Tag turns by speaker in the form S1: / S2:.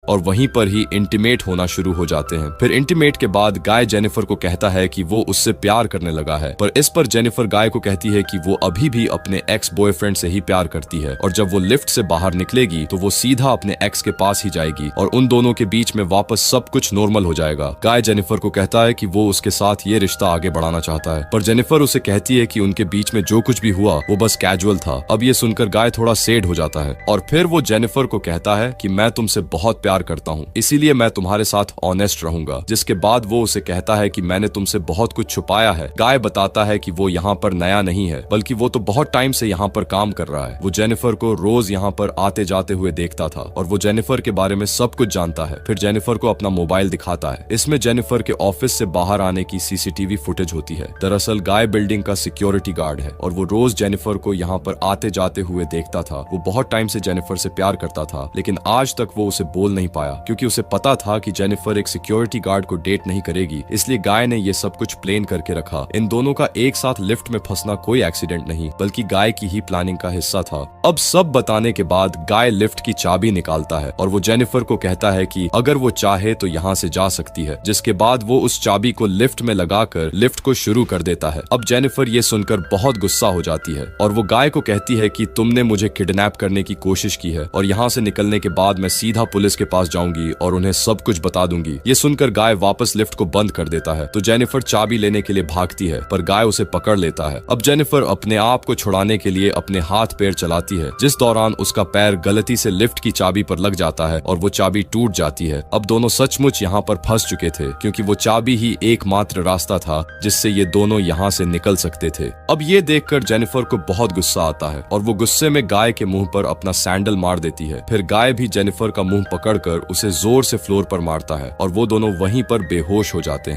S1: और वहीं पर ही इंटीमेट होना शुरू हो जाते हैं। फिर इंटीमेट के बाद गाय जेनिफर को कहता है कि वो उससे प्यार करने लगा है, पर इस पर जेनिफर गाय को कहती है कि वो अभी भी अपने एक्स बॉयफ्रेंड से ही प्यार करती है और जब वो लिफ्ट से बाहर निकलेगी तो वो सीधा अपने एक्स के पास ही जाएगी और उन दोनों के बीच में वापस सब कुछ नॉर्मल हो जाएगा। गाय जेनिफर को कहता है कि वो उसके साथ ये रिश्ता आगे बढ़ाना चाहता है, पर जेनिफर उसे कहती है कि उनके बीच में जो कुछ भी हुआ वो बस कैजुअल था। अब ये सुनकर गाय थोड़ा सैड हो जाता है और फिर वो जेनिफर को कहता है कि मैं तुमसे बहुत प्यार करता हूँ, इसीलिए मैं तुम्हारे साथ ऑनेस्ट रहूंगा। जिसके बाद वो उसे कहता है कि मैंने तुमसे बहुत कुछ छुपाया है। गाय बताता है कि वो यहाँ पर नया नहीं है, बल्कि वो तो बहुत टाइम से यहाँ पर काम कर रहा है। वो जेनिफर को रोज यहाँ पर आते जाते हुए देखता था और वो जेनिफर के बारे में सब कुछ जानता है। फिर जेनिफर को अपना मोबाइल दिखाता है। इसमें जेनिफर के ऑफिस से बाहर आने की सीसीटीवी फुटेज होती है। दरअसल गाय बिल्डिंग का सिक्योरिटी गार्ड है और वो रोज जेनिफर को यहाँ पर आते जाते हुए देखता था। वो बहुत टाइम से जेनिफर से प्यार करता था, लेकिन आज तक वो उसे बोल नहीं पाया क्योंकि उसे पता था कि जेनिफर एक सिक्योरिटी गार्ड को डेट नहीं करेगी। इसलिए गाय ने ये सब कुछ प्लान करके रखा। इन दोनों का एक साथ लिफ्ट में फंसना कोई एक्सीडेंट नहीं, बल्कि गाय की ही प्लानिंग का हिस्सा था। अब सब बताने के बाद गाय लिफ्ट की चाबी निकालता है और वो जेनिफर को कहता है कि अगर वो चाहे तो यहाँ से जा सकती है। जिसके बाद वो उस चाबी को लिफ्ट में लगाकर लिफ्ट को शुरू कर देता है। अब जेनिफर ये सुनकर बहुत गुस्सा हो जाती है और वो गाय को कहती है कि तुमने मुझे किडनैप करने की कोशिश की है और यहाँ से निकलने के बाद मैं सीधा पुलिस के पास जाऊंगी और उन्हें सब कुछ बता दूंगी। ये सुनकर गाय वापस लिफ्ट को बंद कर देता है तो जेनिफर चाबी लेने के लिए भागती है, पर गाय उसे पकड़ लेता है। अब जेनिफर अपने आप को छुड़ाने के लिए अपने हाथ पैर चलाती है, जिस दौरान उसका पैर गलती से लिफ्ट की चाबी पर लग जाता है और वो चाबी टूट जाती है। अब दोनों सचमुच यहाँ पर फंस चुके थे क्योंकि वो चाबी ही एकमात्र रास्ता था जिससे ये दोनों यहाँ से निकल सकते थे। अब ये देखकर जेनिफर को बहुत गुस्सा आता है और वो गुस्से में गाय के मुंह पर अपना सैंडल मार देती है। फिर गाय भी जेनिफर का मुंह पकड़कर उसे जोर से फ्लोर पर मारता है और वो दोनों वहीं पर बेहोश हो जाते हैं।